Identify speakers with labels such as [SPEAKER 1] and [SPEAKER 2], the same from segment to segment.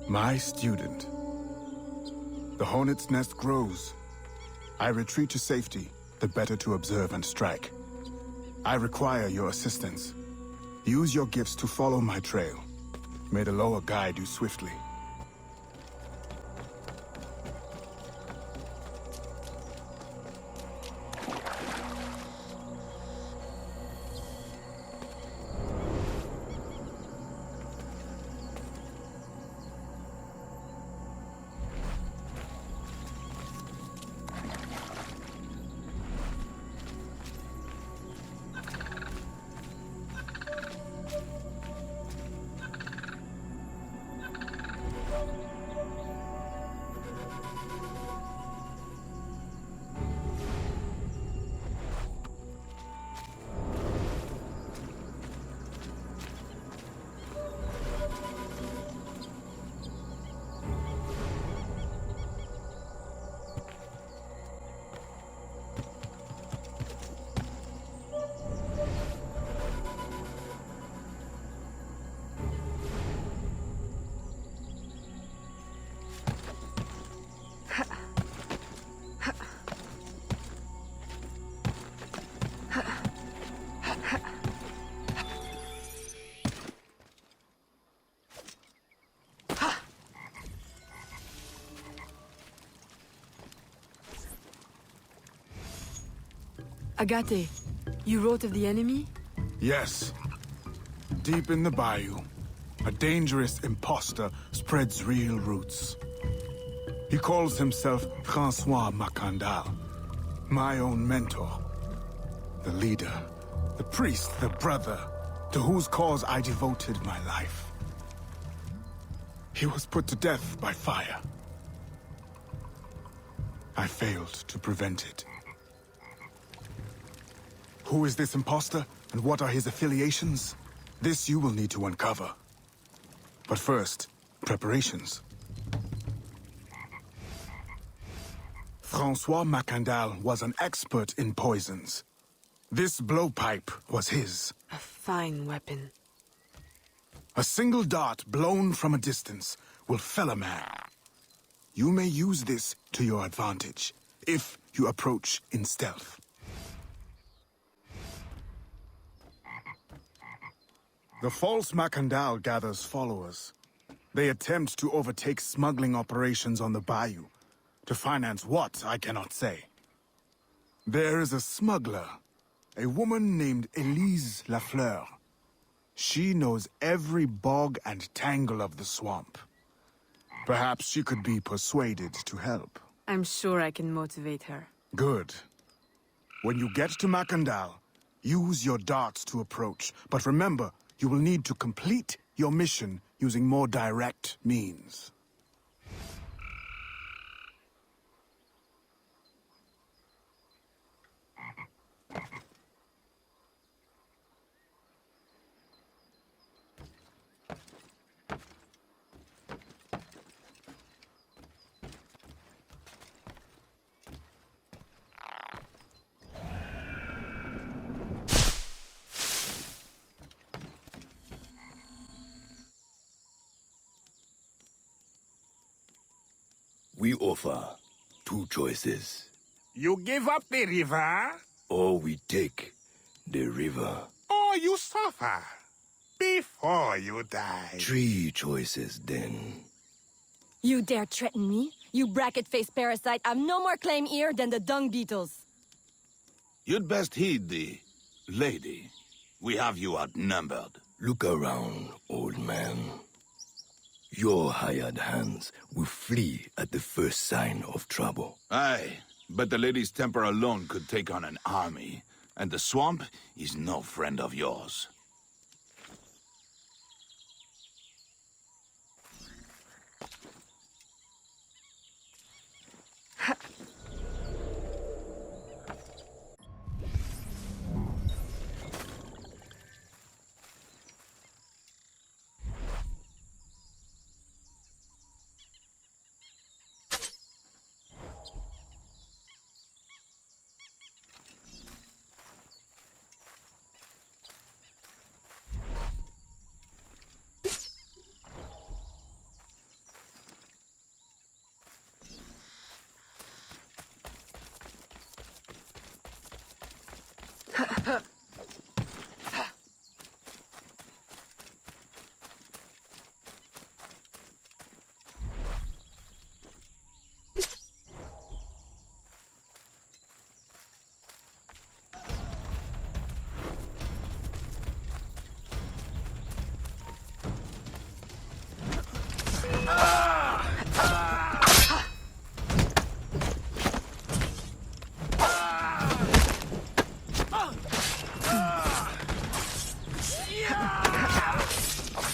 [SPEAKER 1] My student. The hornet's nest grows. I retreat to safety, the better to observe and strike. I require your assistance. Use your gifts to follow my trail. May the Loa guide you swiftly.
[SPEAKER 2] Agate, you wrote of the enemy?
[SPEAKER 1] Yes. Deep in the bayou, a dangerous impostor spreads real roots. He calls himself Francois Macandal, my own mentor. The leader, the priest, the brother, to whose cause I devoted my life. He was put to death by fire. I failed to prevent it. Who is this impostor, and what are his affiliations? This you will need to uncover. But first, preparations. Francois Macandal was an expert in poisons. This blowpipe was his.
[SPEAKER 2] A fine weapon.
[SPEAKER 1] A single dart blown from a distance will fell a man. You may use this to your advantage, if you approach in stealth. The false Macandal gathers followers. They attempt to overtake smuggling operations on the bayou. To finance what, I cannot say. There is a smuggler, a woman named Elise Lafleur. She knows every bog and tangle of the swamp. Perhaps she could be persuaded to help.
[SPEAKER 2] I'm sure I can motivate her.
[SPEAKER 1] Good. When you get to Macandal, use your darts to approach. But remember, you will need to complete your mission using more direct means.
[SPEAKER 3] We offer two choices.
[SPEAKER 4] You give up the river,
[SPEAKER 3] Or we take the river.
[SPEAKER 4] or you suffer before you die.
[SPEAKER 3] Three choices then.
[SPEAKER 5] You dare threaten me? You bracket-faced parasite, I've no more claim here than the dung beetles.
[SPEAKER 6] You'd best heed the lady. We have you outnumbered.
[SPEAKER 3] Look around, old man. Your hired hands will flee at the first sign of trouble.
[SPEAKER 6] Aye, but the lady's temper alone could take on an army. And the swamp is no friend of yours.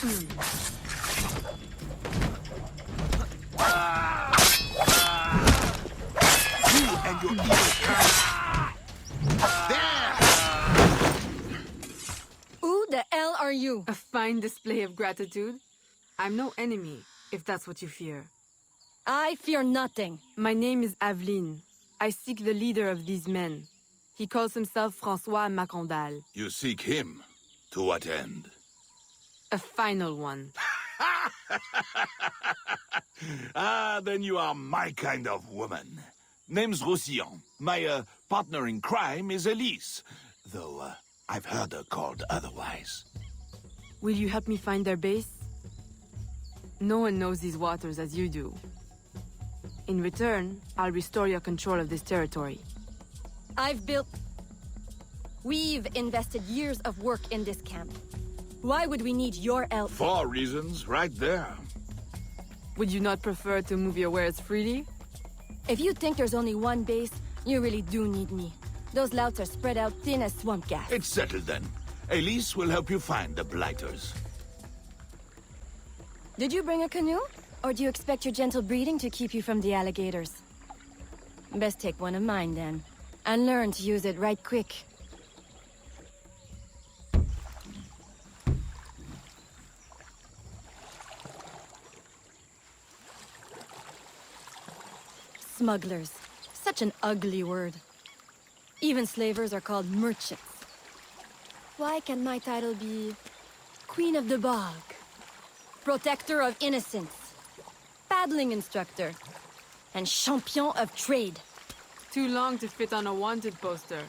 [SPEAKER 4] You and your evil kind. There!
[SPEAKER 5] Who the hell are you?
[SPEAKER 2] A fine display of gratitude. I'm no enemy, if that's what you fear.
[SPEAKER 5] I fear nothing.
[SPEAKER 2] My name is Aveline. I seek the leader of these men. He calls himself Francois Macandal.
[SPEAKER 6] You seek him. To what end?
[SPEAKER 2] A final one.
[SPEAKER 6] Ah, then you are my kind of woman. Name's Roussillon. My partner in crime is Elise. Though I've heard her called otherwise.
[SPEAKER 2] Will you help me find their base? No one knows these waters as you do. In return, I'll restore your control of this territory.
[SPEAKER 5] We've invested years of work in this camp. Why would we need your help?
[SPEAKER 6] 4 reasons, right there.
[SPEAKER 2] Would you not prefer to move your wares freely?
[SPEAKER 5] If you think there's only one base, you really do need me. Those louts are spread out thin as swamp gas.
[SPEAKER 6] It's settled then. Elise will help you find the Blighters.
[SPEAKER 5] Did you bring a canoe? Or do you expect your gentle breeding to keep you from the alligators? Best take one of mine then. And learn to use it right quick. Smugglers. Such an ugly word. Even slavers are called merchants. Why can my title be Queen of the Bog? Protector of Innocence? Paddling instructor? And Champion of Trade?
[SPEAKER 2] Too long to fit on a wanted poster.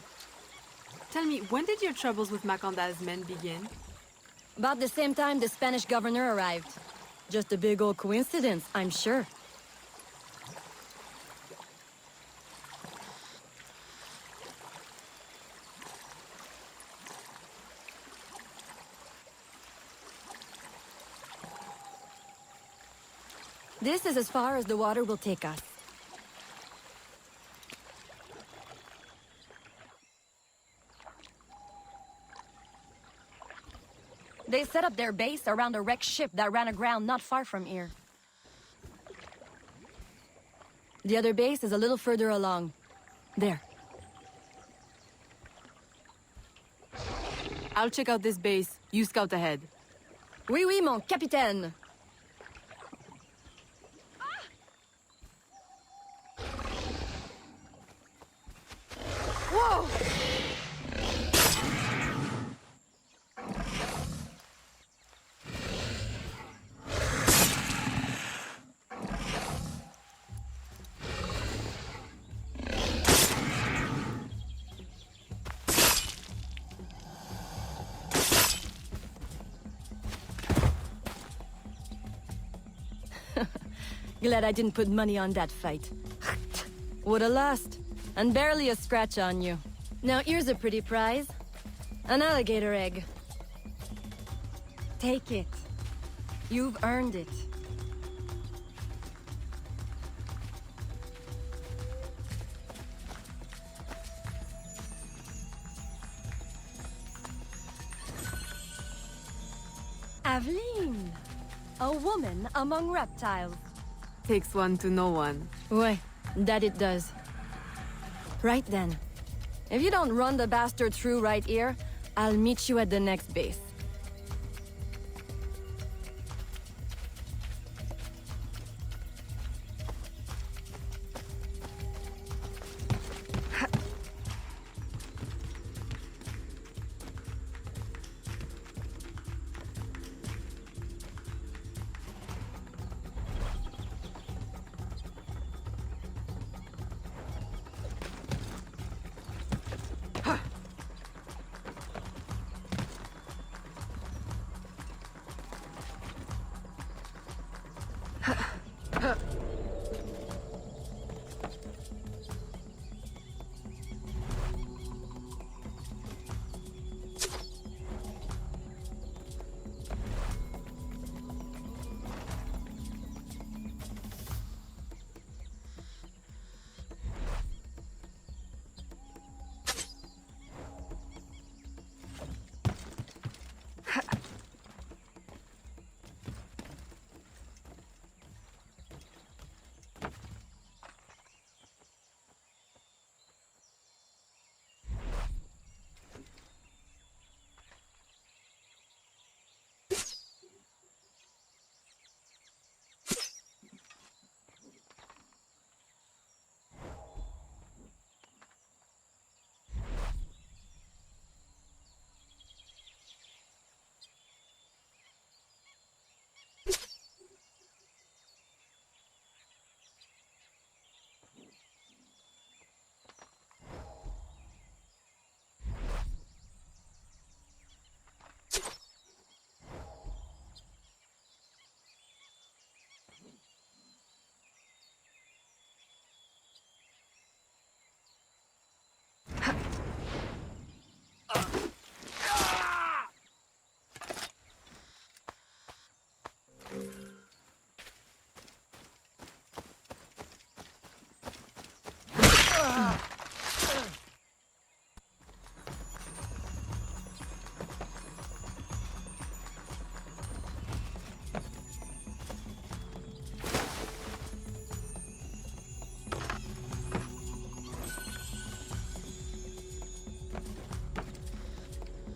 [SPEAKER 2] Tell me, when did your troubles with Macandal's men begin?
[SPEAKER 5] About the same time the Spanish governor arrived. Just a big old coincidence, I'm sure. This is as far as the water will take us. They set up their base around a wrecked ship that ran aground not far from here. The other base is a little further along. There.
[SPEAKER 2] I'll check out this base. You scout ahead.
[SPEAKER 5] Oui, oui, mon capitaine. Whoa! Glad I didn't put money on that fight. Woulda lost. And barely a scratch on you. Now here's a pretty prize. An alligator egg. Take it. You've earned it. Aveline. A woman among reptiles.
[SPEAKER 2] Takes one to know one.
[SPEAKER 5] Ouais, that it does. Right then. If you don't run the bastard through right here, I'll meet you at the next base.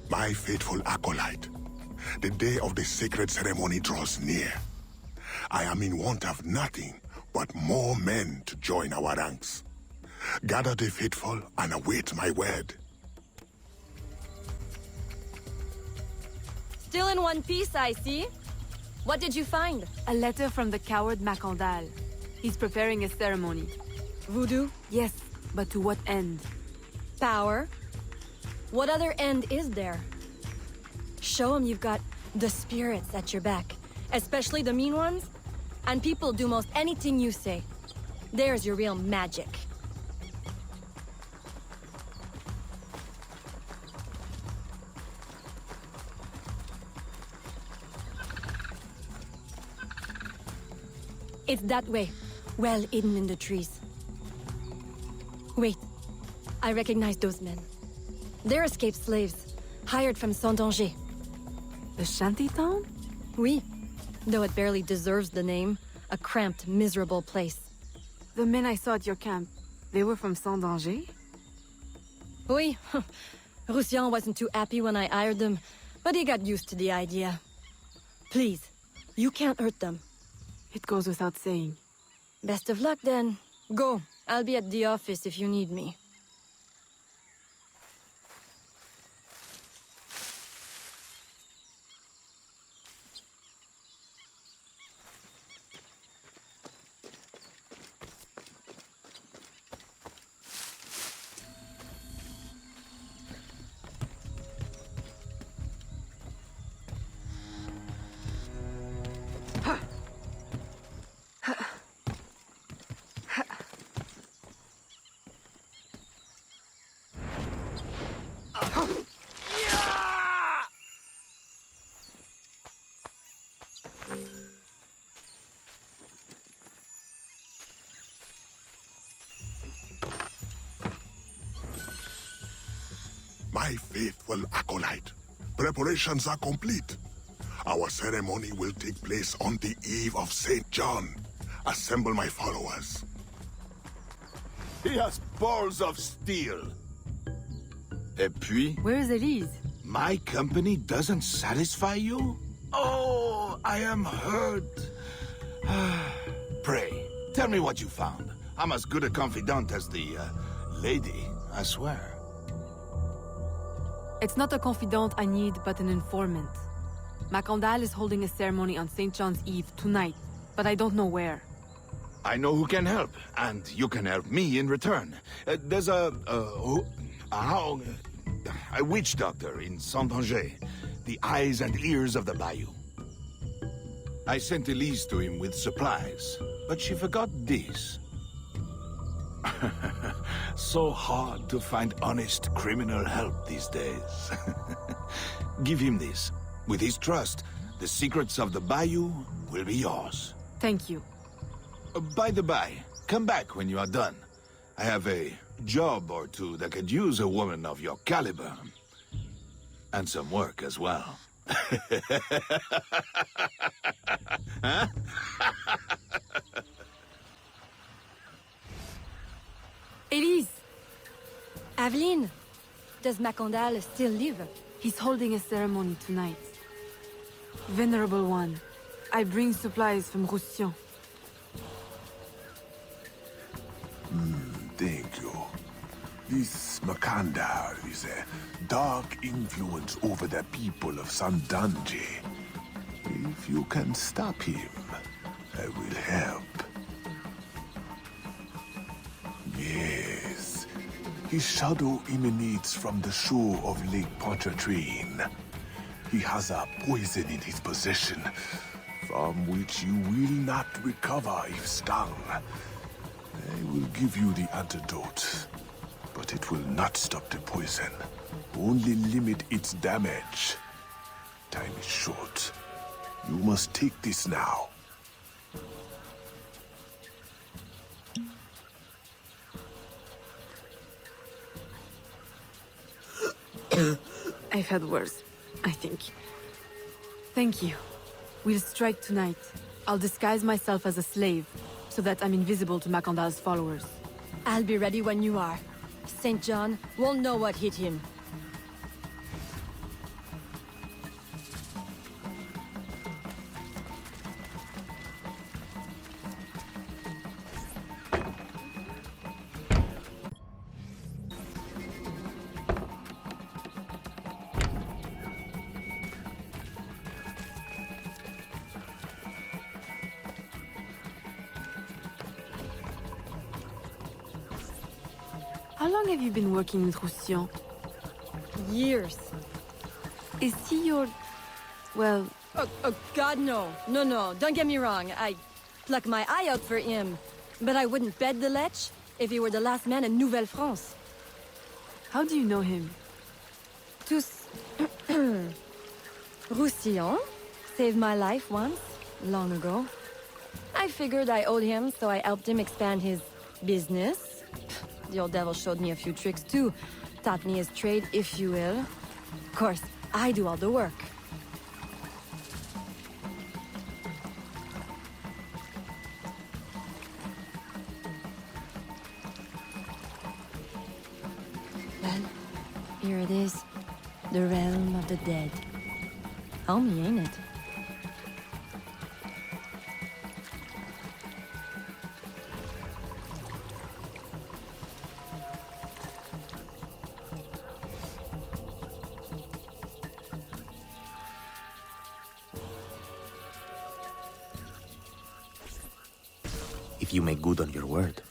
[SPEAKER 4] My faithful acolyte, the day of the sacred ceremony draws near. I am in want of nothing but more men to join our ranks. Gather the faithful and await my word.
[SPEAKER 5] Still in one piece, I see. What did you find?
[SPEAKER 2] A letter from the coward Macandal. He's preparing a ceremony.
[SPEAKER 5] Voodoo?
[SPEAKER 2] Yes, but to what end?
[SPEAKER 5] Power? What other end is there? Show him you've got the spirits at your back, especially the mean ones, and people do most anything you say. There's your real magic. It's that way, well hidden in the trees. Wait, I recognize those men. They're escaped slaves, hired from Saint-Danger.
[SPEAKER 2] The shanty town?
[SPEAKER 5] Oui, though it barely deserves the name. A cramped, miserable place.
[SPEAKER 2] The men I saw at your camp, they were from Saint-Danger?
[SPEAKER 5] Oui, Roussillon wasn't too happy when I hired them, but he got used to the idea. Please, you can't hurt them.
[SPEAKER 2] It goes without saying.
[SPEAKER 5] Best of luck then. Go, I'll be at the office if you need me.
[SPEAKER 4] My faithful acolyte, preparations are complete. Our ceremony will take place on the eve of St. John. Assemble my followers.
[SPEAKER 6] He has balls of steel. Et puis,
[SPEAKER 2] Where is Elise?
[SPEAKER 6] my company doesn't satisfy you? Oh, I am hurt. Pray, tell me what you found. I'm as good a confidant as the lady, I swear.
[SPEAKER 2] It's not a confidant I need, but an informant. Macandal is holding a ceremony on St. John's Eve tonight, but I don't know where.
[SPEAKER 6] I know who can help, and you can help me in return. There's a witch doctor in Saint-Danger, the eyes and ears of the bayou. I sent Elise to him with supplies, but she forgot this. So hard to find honest criminal help these days. Give him this. With his trust, the secrets of the bayou will be yours.
[SPEAKER 2] Thank you.
[SPEAKER 6] By the by, come back when you are done. I have a job or two that could use a woman of your caliber. And some work as well. Huh?
[SPEAKER 5] Elise! Aveline! Does Macandal still live?
[SPEAKER 2] He's holding a ceremony tonight. Venerable One, I bring supplies from Roussillon.
[SPEAKER 7] Thank you. This Macandal is a dark influence over the people of Saint-Danger. If you can stop him, I will help. Yes. His shadow emanates from the shore of Lake Pontchartrain. He has a poison in his possession, from which you will not recover if stung. I will give you the antidote, but it will not stop the poison. Only limit its damage. Time is short. You must take this now.
[SPEAKER 2] I've had worse, I think. Thank you. We'll strike tonight. I'll disguise myself as a slave, so that I'm invisible to Macandal's followers.
[SPEAKER 5] I'll be ready when you are. St. John won't know what hit him.
[SPEAKER 2] How long have you been working with Roussillon?
[SPEAKER 5] Years.
[SPEAKER 2] Is he your... well...
[SPEAKER 5] Oh, God, no. No, don't get me wrong. I pluck my eye out for him. But I wouldn't bet the Lech if he were the last man in Nouvelle-France.
[SPEAKER 2] How do you know him?
[SPEAKER 5] Tous... Roussillon saved my life once, long ago. I figured I owed him, so I helped him expand his business. The old devil showed me a few tricks too. Taught me his trade, if you will. Of course, I do all the work. Well, here it is. The realm of the dead. Homey, ain't it?
[SPEAKER 8] If you make good on your word.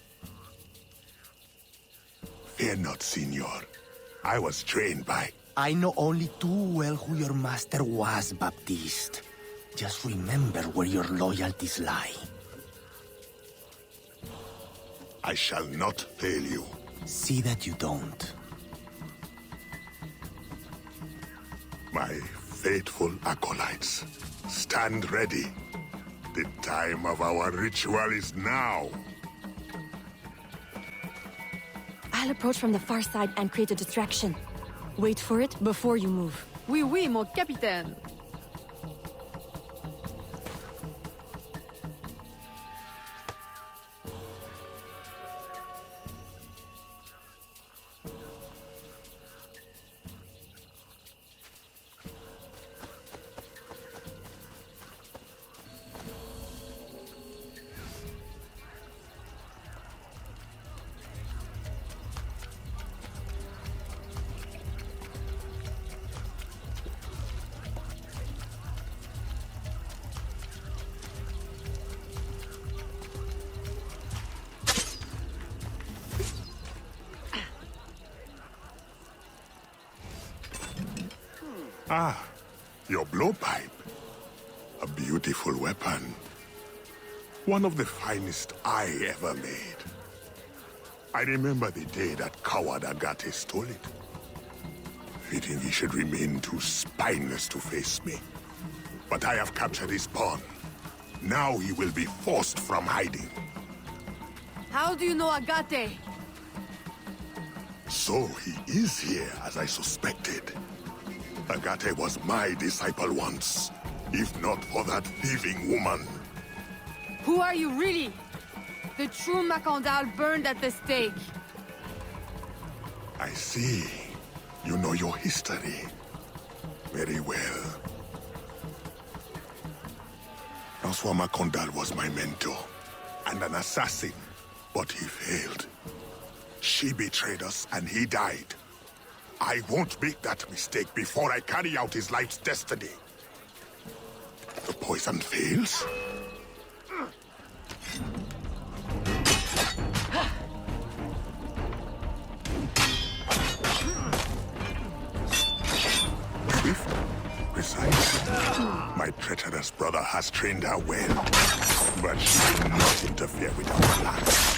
[SPEAKER 4] Fear not, Signor. I was trained by...
[SPEAKER 8] I know only too well who your master was, Baptiste. Just remember where your loyalties lie.
[SPEAKER 4] I shall not fail you.
[SPEAKER 8] See that you don't.
[SPEAKER 4] My faithful acolytes, stand ready. The time of our ritual is now.
[SPEAKER 5] I'll approach from the far side and create a distraction. Wait for it before you move.
[SPEAKER 2] Oui, mon capitaine!
[SPEAKER 4] Ah, your blowpipe. A beautiful weapon. One of the finest I ever made. I remember the day that coward Agate stole it. Fitting he should remain too spineless to face me. But I have captured his pawn. Now he will be forced from hiding.
[SPEAKER 2] How do you know Agate?
[SPEAKER 4] So he is here, as I suspected. Agate was my disciple once, if not for that thieving woman.
[SPEAKER 2] Who are you really? The true Macandal burned at the stake.
[SPEAKER 4] I see. You know your history. Very well. Francois Macandal was my mentor, and an assassin, but he failed. She betrayed us, and he died. I won't make that mistake before I carry out his life's destiny. The poison fails? Swift, precise. My treacherous brother has trained her well, but she will not interfere with our plans.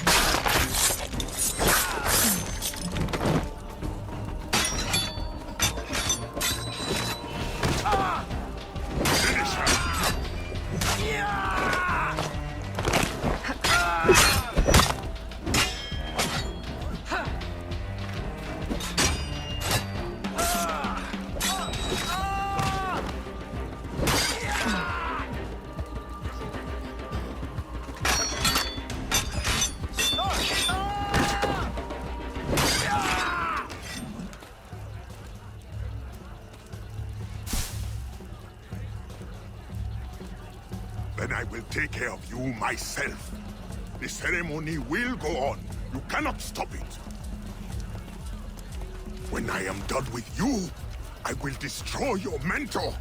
[SPEAKER 4] Finish her. Then I will take care of you myself. The ceremony will go on. You cannot stop it. When I am done with you, I will destroy your mentor.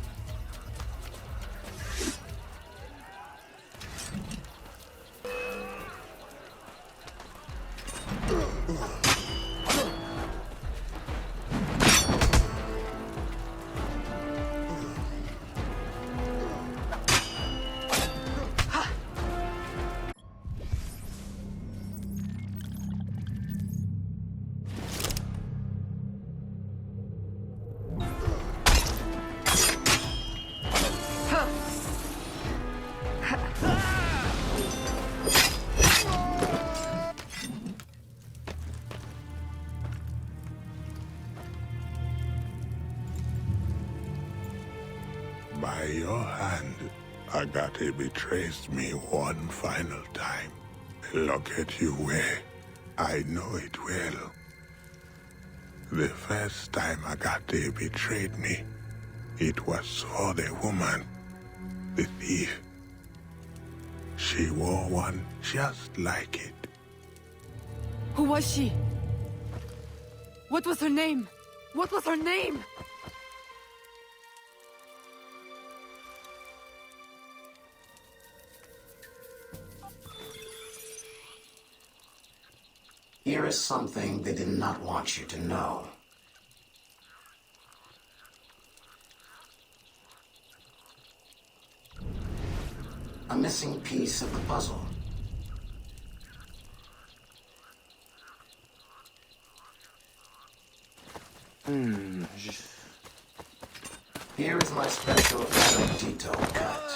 [SPEAKER 4] By your hand, Agate betrays me one final time. Look at you wear. I know it well. The first time Agate betrayed me, it was for the woman, the thief. She wore one just like it.
[SPEAKER 2] Who was she? What was her name? What was her name?
[SPEAKER 9] Here is something they did not want you to know. A missing piece of the puzzle. Here is my special Tito cut.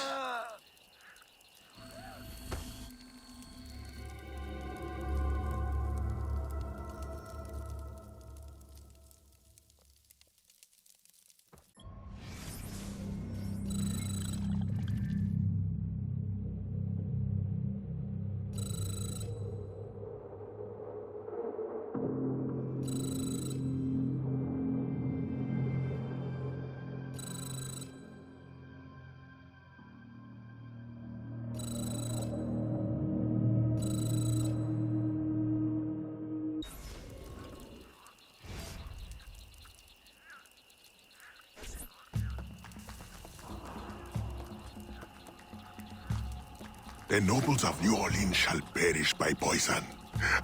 [SPEAKER 4] The nobles of New Orleans shall perish by poison,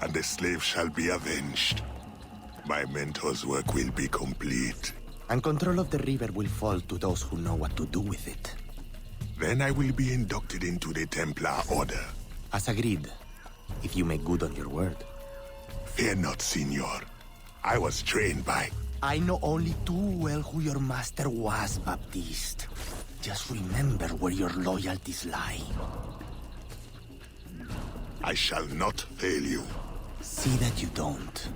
[SPEAKER 4] and the slaves shall be avenged. My mentor's work will be complete.
[SPEAKER 8] And control of the river will fall to those who know what to do with it.
[SPEAKER 4] Then I will be inducted into the Templar Order.
[SPEAKER 8] As agreed, if you make good on your word.
[SPEAKER 4] Fear not, Signor. I was trained by...
[SPEAKER 8] I know only too well who your master was, Baptiste. Just remember where your loyalties lie.
[SPEAKER 4] I shall not fail you.
[SPEAKER 8] See that you don't.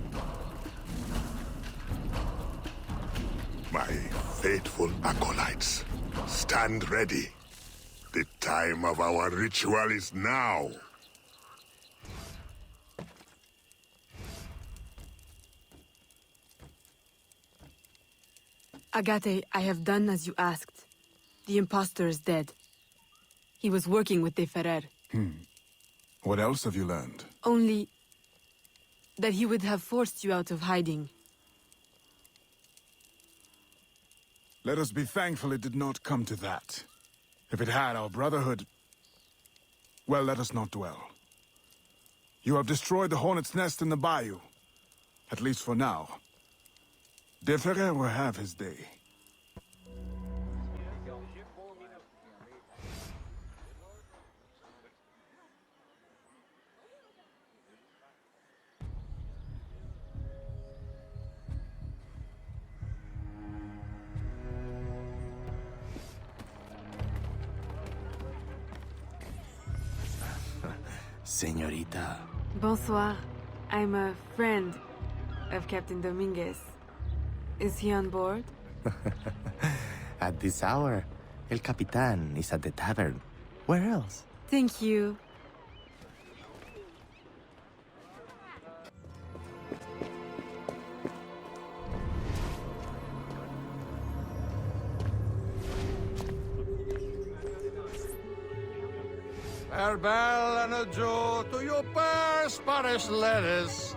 [SPEAKER 4] My faithful acolytes, stand ready. The time of our ritual is now.
[SPEAKER 2] Agate, I have done as you asked. The impostor is dead. He was working with De Ferrer.
[SPEAKER 1] What else have you learned?
[SPEAKER 2] Only that he would have forced you out of hiding.
[SPEAKER 1] Let us be thankful it did not come to that. If it had, our brotherhood... Well, let us not dwell. You have destroyed the hornet's nest in the bayou. At least for now. De Ferrer will have his day.
[SPEAKER 8] Señorita.
[SPEAKER 2] Bonsoir. I'm a friend of Captain Dominguez. Is he on board?
[SPEAKER 8] At this hour, El Capitan is at the tavern. Where else?
[SPEAKER 2] Thank you.
[SPEAKER 10] Farewell and adieu to your Spanish letters.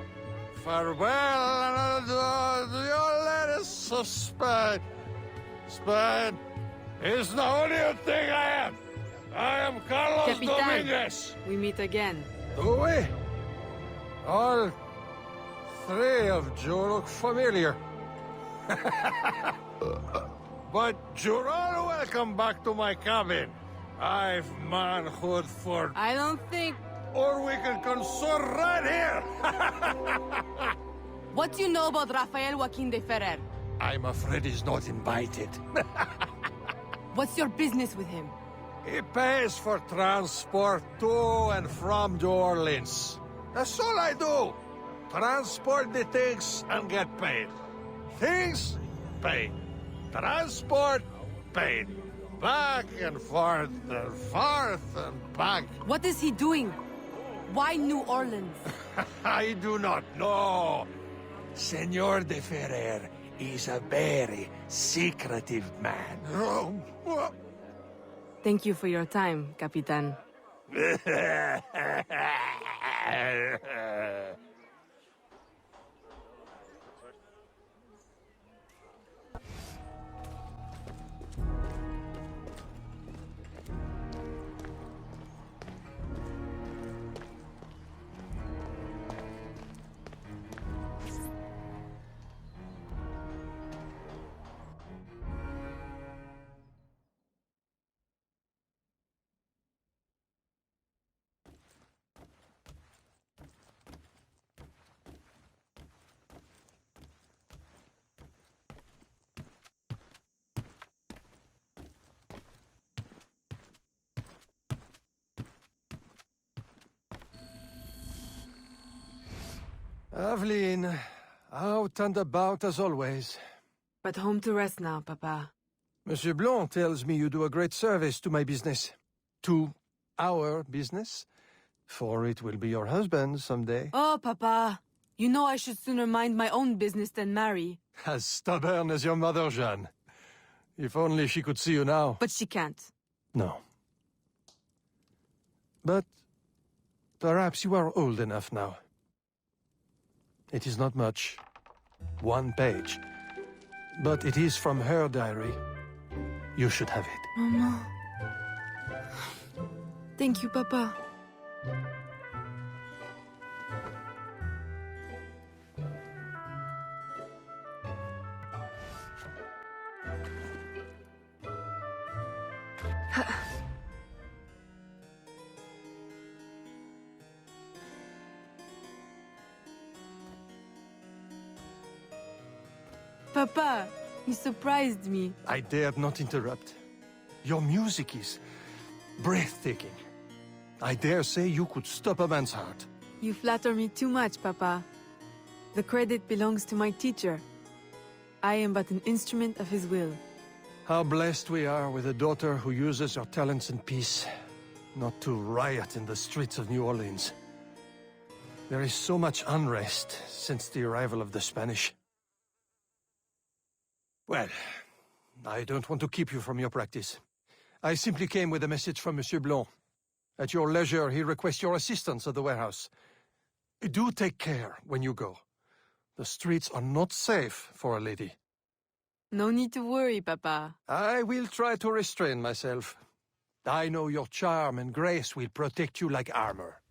[SPEAKER 10] Farewell and adieu to your letters of Spain. Spain is the only thing I am. I am Carlos
[SPEAKER 2] Capitan,
[SPEAKER 10] Dominguez.
[SPEAKER 2] we meet again.
[SPEAKER 10] Do we? All three of you look familiar. But you're all welcome back to my cabin. I've manhood for...
[SPEAKER 2] I don't think...
[SPEAKER 10] Or we can consort right here!
[SPEAKER 2] What do you know about Rafael Joaquin de Ferrer?
[SPEAKER 10] I'm afraid he's not invited.
[SPEAKER 2] What's your business with him?
[SPEAKER 10] He pays for transport to and from New Orleans. That's all I do. Transport the things and get paid. Things, paid. Transport, paid. Back and forth and back.
[SPEAKER 2] What is he doing? Why New Orleans?
[SPEAKER 10] I do not know. Senor de Ferrer is a very secretive man.
[SPEAKER 2] Thank you for your time, Capitan.
[SPEAKER 10] Aveline, out and about as always.
[SPEAKER 2] But home to rest now, Papa.
[SPEAKER 10] Monsieur Blanc tells me you do a great service to my business. To our business. For it will be your husband someday.
[SPEAKER 2] Oh, Papa. You know I should sooner mind my own business than marry.
[SPEAKER 10] As stubborn as your mother, Jeanne. If only she could see you now.
[SPEAKER 2] But she can't.
[SPEAKER 10] No. But perhaps you are old enough now. It is not much. 1 page. But it is from her diary. You should have it.
[SPEAKER 2] Mama. Thank you, Papa. Papa, you surprised me.
[SPEAKER 10] I dared not interrupt. Your music is breathtaking. I dare say you could stop a man's heart.
[SPEAKER 2] You flatter me too much, Papa. The credit belongs to my teacher. I am but an instrument of his will.
[SPEAKER 10] How blessed we are with a daughter who uses her talents in peace, not to riot in the streets of New Orleans. There is so much unrest since the arrival of the Spanish. Well, I don't want to keep you from your practice. I simply came with a message from Monsieur Blanc. At your leisure, he requests your assistance at the warehouse. Do take care when you go. The streets are not safe for a lady.
[SPEAKER 2] No need to worry, Papa.
[SPEAKER 10] I will try to restrain myself. I know your charm and grace will protect you like armor.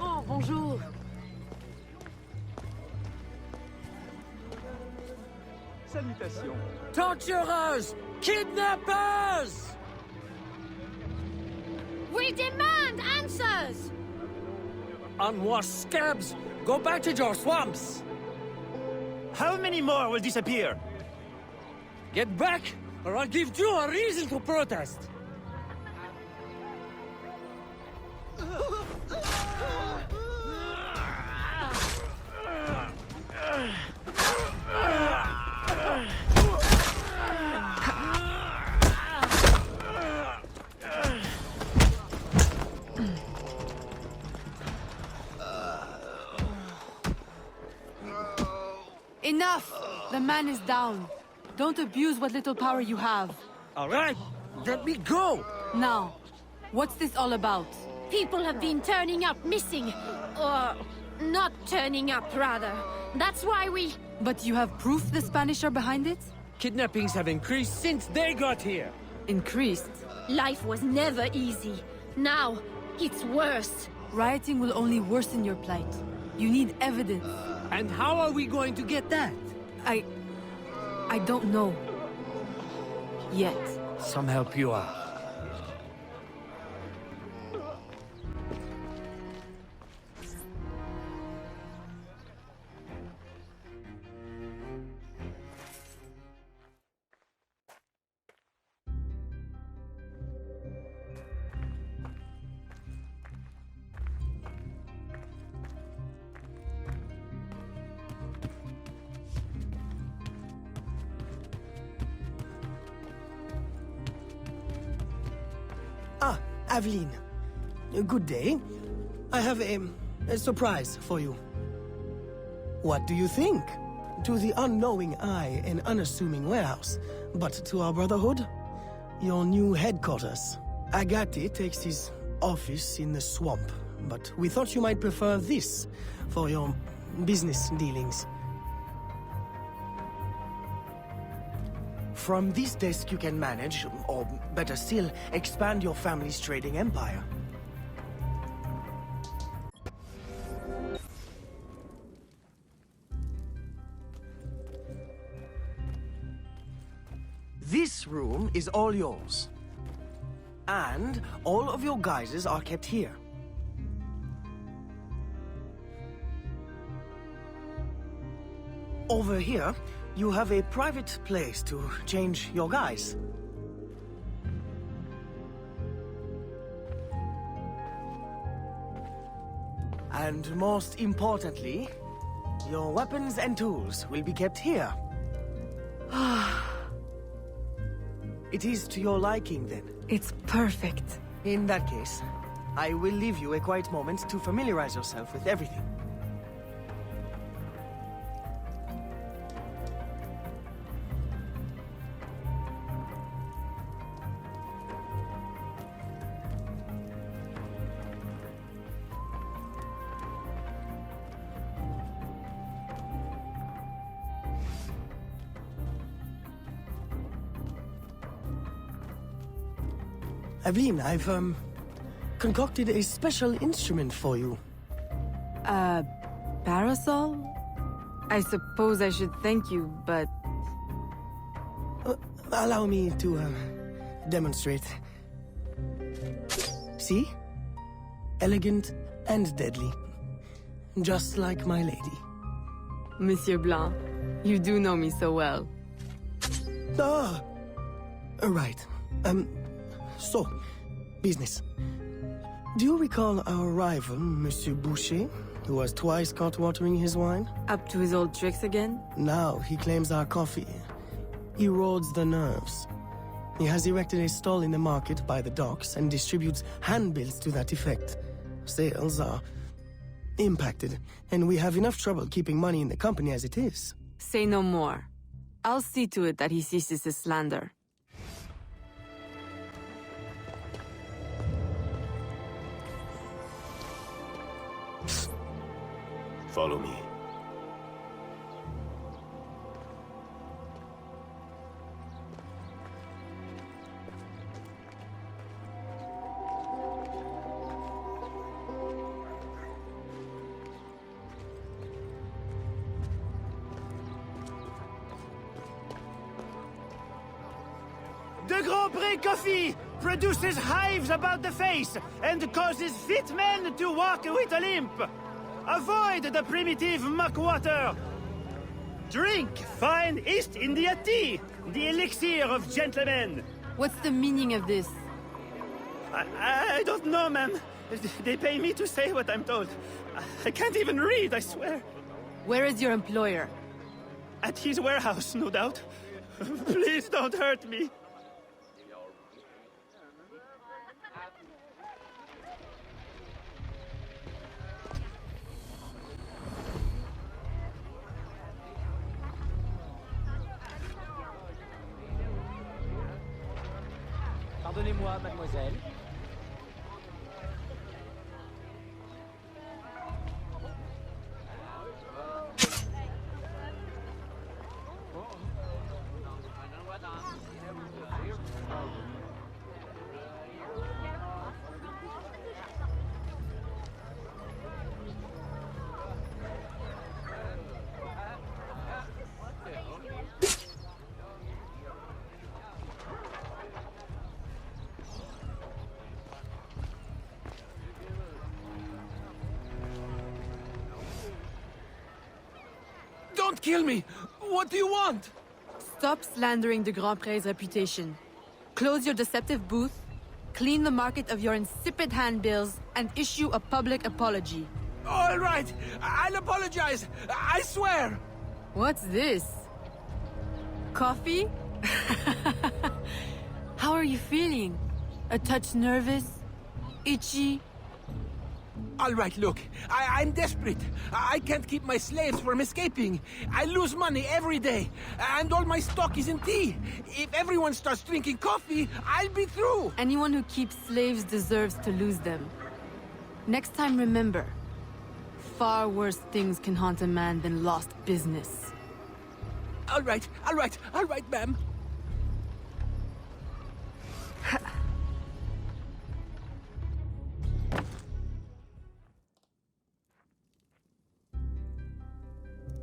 [SPEAKER 2] Oh, bonjour.
[SPEAKER 11] Salutations.
[SPEAKER 12] Torturers! Kidnappers!
[SPEAKER 5] We demand answers!
[SPEAKER 12] Unwashed scabs! Go back to your swamps!
[SPEAKER 11] How many more will disappear?
[SPEAKER 12] Get back, or I'll give you a reason to protest!
[SPEAKER 2] The man is down. Don't abuse what little power you have.
[SPEAKER 12] All right, let me go!
[SPEAKER 2] Now, what's this all about?
[SPEAKER 13] People have been turning up missing. Or not turning up, rather. That's why we...
[SPEAKER 2] But you have proof the Spanish are behind it?
[SPEAKER 12] Kidnappings have increased since they got here.
[SPEAKER 2] Increased?
[SPEAKER 13] Life was never easy. Now, it's worse.
[SPEAKER 2] Rioting will only worsen your plight. You need evidence.
[SPEAKER 12] And how are we going to get that?
[SPEAKER 2] I don't know. Yet.
[SPEAKER 12] Some help you out.
[SPEAKER 8] Aveline. Good day. I have a surprise for you. What do you think? To the unknowing eye, an unassuming warehouse. But to our brotherhood, your new headquarters. Agate takes his office in the swamp, but we thought you might prefer this for your business dealings. From this desk you can manage, or better still, expand your family's trading empire. This room is all yours. And all of your guises are kept here. Over here, you have a private place to change your guise. And most importantly, your weapons and tools will be kept here. It is to your liking, then?
[SPEAKER 2] It's perfect.
[SPEAKER 8] In that case, I will leave you a quiet moment to familiarize yourself with everything. Aveline, I've, concocted a special instrument for you.
[SPEAKER 2] A parasol? I suppose I should thank you, but...
[SPEAKER 8] Allow me to, demonstrate. See? Elegant and deadly. Just like my lady.
[SPEAKER 2] Monsieur Blanc, you do know me so well.
[SPEAKER 8] Ah! Right. So, business. Do you recall our rival, Monsieur Boucher, who was twice caught watering his wine?
[SPEAKER 2] Up to his old tricks again?
[SPEAKER 8] Now he claims our coffee erodes the nerves. He has erected a stall in the market by the docks and distributes handbills to that effect. Sales are impacted, and we have enough trouble keeping money in the company as it is.
[SPEAKER 2] Say no more. I'll see to it that he ceases his slander.
[SPEAKER 3] Follow me.
[SPEAKER 11] The Grand Prix coffee produces hives about the face and causes fit men to walk with a limp. Avoid the primitive muck water. Drink fine East India tea, the elixir of gentlemen.
[SPEAKER 2] What's the meaning of this?
[SPEAKER 11] I don't know, ma'am. They pay me to say what I'm told. I can't even read, I swear.
[SPEAKER 2] Where is your employer?
[SPEAKER 11] At his warehouse, no doubt. Please don't hurt me.
[SPEAKER 12] Pardonnez-moi, mademoiselle. Don't kill me! What do you want?
[SPEAKER 2] Stop slandering the Grand Prix's reputation. Close your deceptive booth, clean the market of your insipid handbills, and issue a public apology.
[SPEAKER 12] All right, I'll apologize. I swear.
[SPEAKER 2] What's this? Coffee? How are you feeling? A touch nervous? Itchy?
[SPEAKER 12] All right, look, I'm desperate. I can't keep my slaves from escaping. I lose money every day, and all my stock is in tea. If everyone starts drinking coffee, I'll be through.
[SPEAKER 2] Anyone who keeps slaves deserves to lose them. Next time, remember, far worse things can haunt a man than lost business.
[SPEAKER 12] All right, ma'am.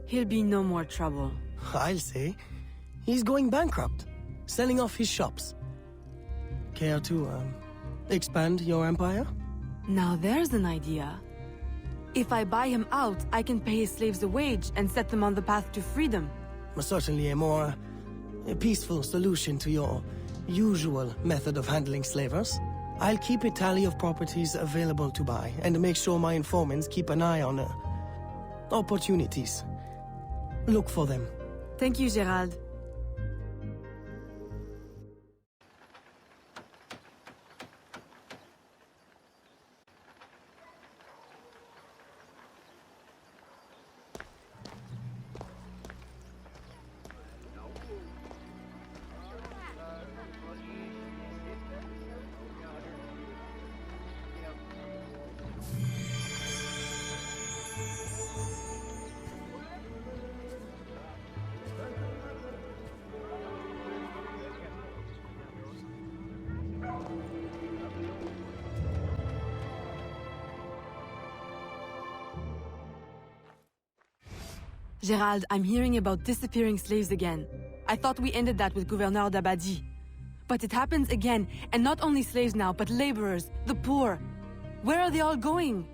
[SPEAKER 2] He'll be no more trouble.
[SPEAKER 8] I'll say. He's going bankrupt, selling off his shops. Care to, expand your empire?
[SPEAKER 2] Now there's an idea. If I buy him out, I can pay his slaves a wage and set them on the path to freedom.
[SPEAKER 8] Certainly a more peaceful solution to your usual method of handling slavers. I'll keep a tally of properties available to buy and make sure my informants keep an eye on opportunities. Look for them.
[SPEAKER 2] Thank you, Gerald. Gerald, I'm hearing about disappearing slaves again. I thought we ended that with Gouverneur d'Abadie. But it happens again, and not only slaves now, but laborers, the poor. Where are they all going?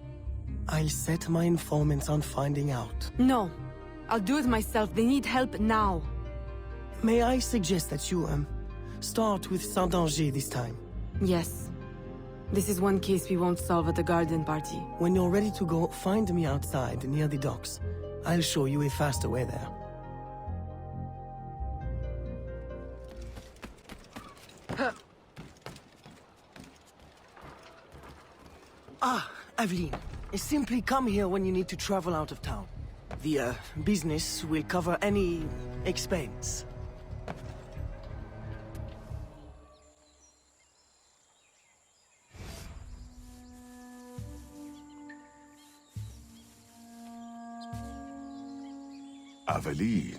[SPEAKER 8] I'll set my informants on finding out.
[SPEAKER 2] No. I'll do it myself. They need help now.
[SPEAKER 8] May I suggest that you, start with Saint-Danger this time?
[SPEAKER 2] Yes. This is one case we won't solve at the garden party.
[SPEAKER 8] When you're ready to go, find me outside near the docks. I'll show you a faster way there. Aveline. Simply come here when you need to travel out of town. The, business will cover any expense.
[SPEAKER 7] Aveline,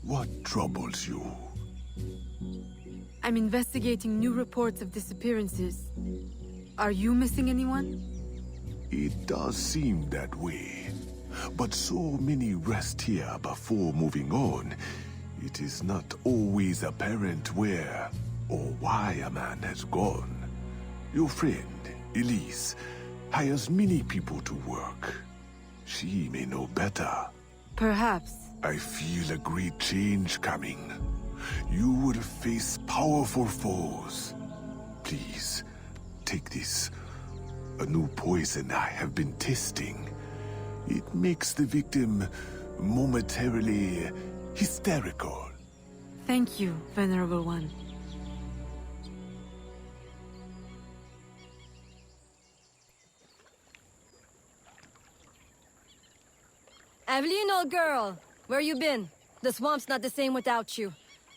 [SPEAKER 7] what troubles you?
[SPEAKER 2] I'm investigating new reports of disappearances. Are you missing anyone?
[SPEAKER 7] It does seem that way. But so many rest here before moving on, it is not always apparent where or why a man has gone. Your friend, Elise, hires many people to work. She may know better.
[SPEAKER 2] Perhaps.
[SPEAKER 7] I feel a great change coming. You will face powerful foes. Please, take this. A new poison I have been testing. It makes the victim momentarily hysterical.
[SPEAKER 2] Thank you, Venerable One.
[SPEAKER 5] Aveline, old girl, where you been? The swamp's not the same without you.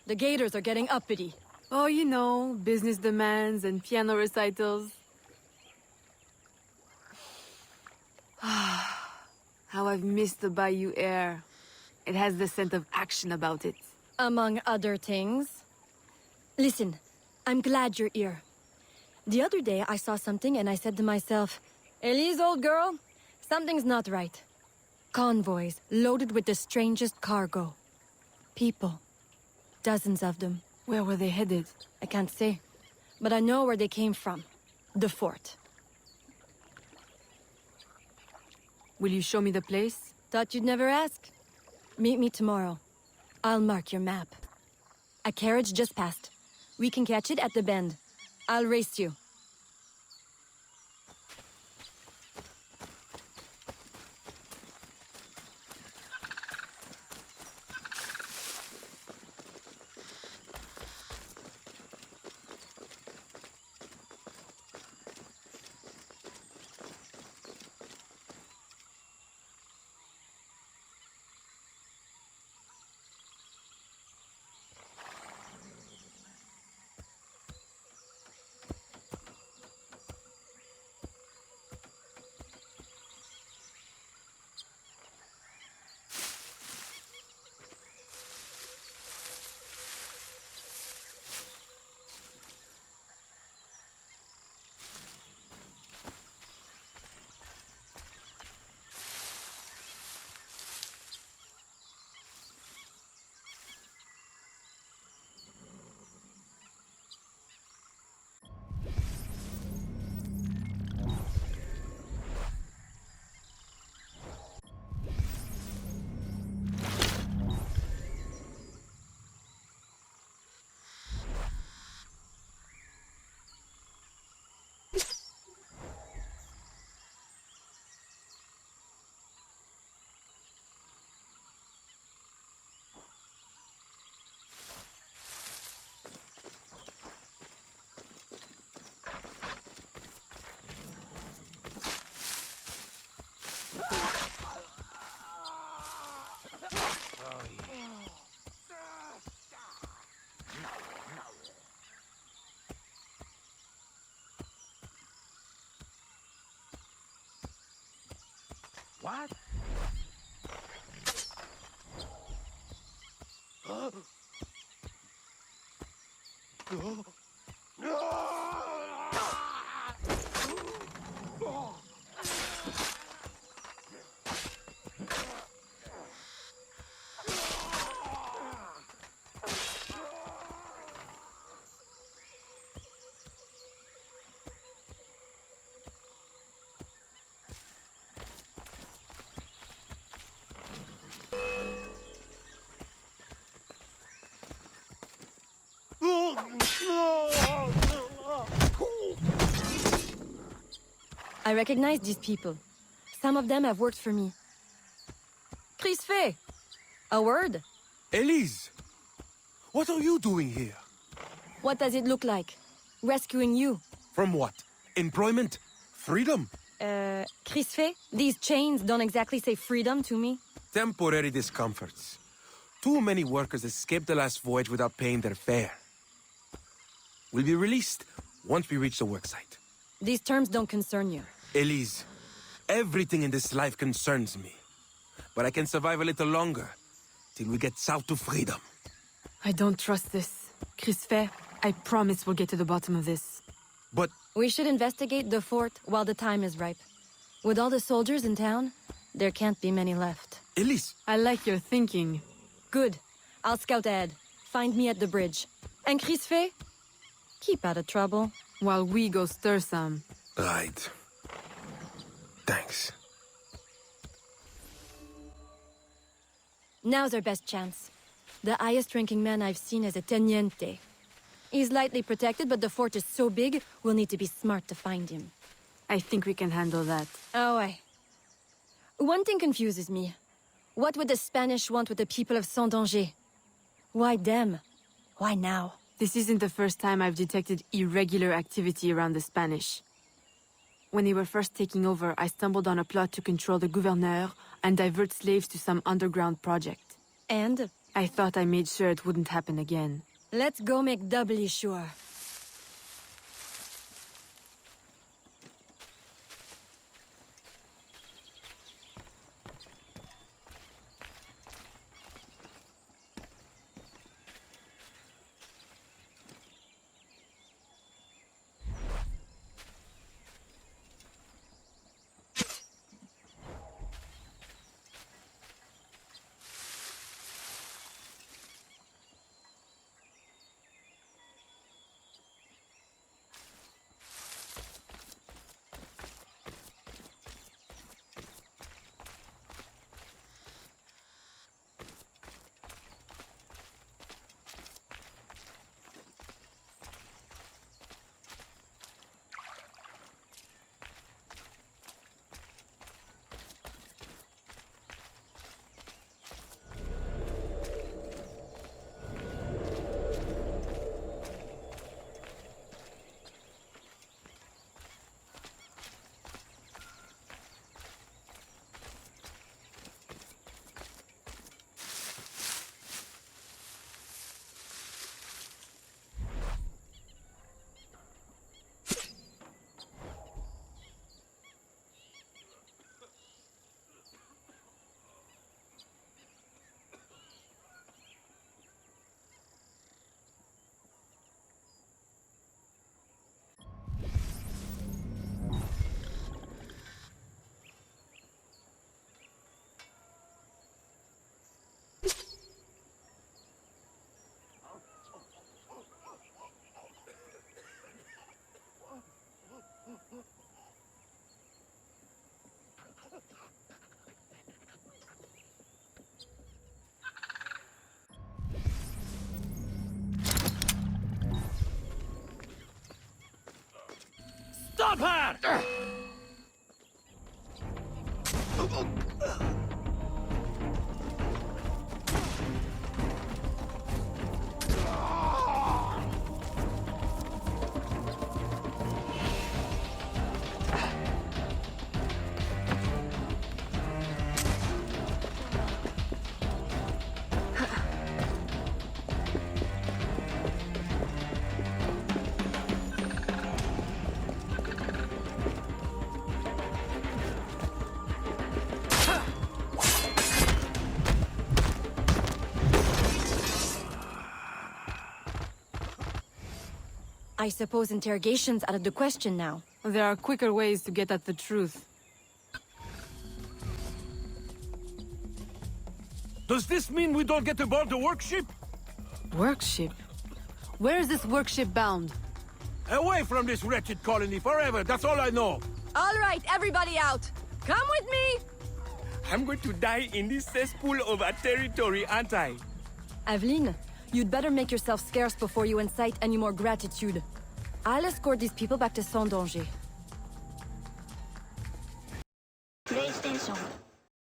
[SPEAKER 5] The gators are getting uppity.
[SPEAKER 2] Oh, you know, business demands and piano recitals. How I've missed the Bayou air. It has the scent of action about it.
[SPEAKER 5] Among other things. Listen, I'm glad you're here. The other day I saw something and I said to myself, Elise, old girl, something's not right. Convoys loaded with the strangest cargo. People. Dozens of them.
[SPEAKER 2] Where were they headed?
[SPEAKER 5] I can't say. But I know where they came from. The fort.
[SPEAKER 2] Will you show me the place?
[SPEAKER 5] Thought you'd never ask. Meet me tomorrow. I'll mark your map. A carriage just passed. We can catch it at the bend. I'll race you.
[SPEAKER 12] What?
[SPEAKER 5] I recognize these people. Some of them have worked for me. Crisfé! A word?
[SPEAKER 12] Elise! What are you doing here?
[SPEAKER 5] What does it look like? Rescuing you.
[SPEAKER 12] From what? Employment? Freedom?
[SPEAKER 5] Crisfé, these chains don't exactly say freedom to me.
[SPEAKER 12] Temporary discomforts. Too many workers escaped the last voyage without paying their fare. We'll be released once we reach the worksite.
[SPEAKER 5] These terms don't concern you.
[SPEAKER 12] Elise, everything in this life concerns me. But I can survive a little longer, till we get south to freedom.
[SPEAKER 2] I don't trust this. Crisfé, I promise we'll get to the bottom of this.
[SPEAKER 12] But...
[SPEAKER 5] We should investigate the fort while the time is ripe. With all the soldiers in town, there can't be many left.
[SPEAKER 12] Elise!
[SPEAKER 2] I like your thinking.
[SPEAKER 5] Good. I'll scout ahead. Find me at the bridge. And Crisfé? Keep out of trouble.
[SPEAKER 2] While we go stir some.
[SPEAKER 12] Right. Thanks.
[SPEAKER 5] Now's our best chance. The highest-ranking man I've seen is a teniente. He's lightly protected, but the fort is so big, we'll need to be smart to find him.
[SPEAKER 2] I think we can handle that.
[SPEAKER 5] Oh, aye. One thing confuses me. What would the Spanish want with the people of Saint-Danger? Why them? Why now?
[SPEAKER 2] This isn't the first time I've detected irregular activity around the Spanish. When they were first taking over, I stumbled on a plot to control the gouverneur and divert slaves to some underground project.
[SPEAKER 5] And?
[SPEAKER 2] I thought I made sure it wouldn't happen again.
[SPEAKER 5] Let's go make doubly sure.
[SPEAKER 11] Stop her!
[SPEAKER 5] I suppose interrogation's out of the question now.
[SPEAKER 2] There are quicker ways to get at the truth.
[SPEAKER 12] Does this mean we don't get aboard the workship?
[SPEAKER 2] Workship? Where is this workship bound?
[SPEAKER 12] Away from this wretched colony forever, that's all I know.
[SPEAKER 5] All right, everybody out! Come with me!
[SPEAKER 14] I'm going to die in this cesspool of a territory, aren't I?
[SPEAKER 5] Aveline, you'd better make yourself scarce before you incite any more gratitude. I'll escort these people back to Saint-Danger.
[SPEAKER 13] PlayStation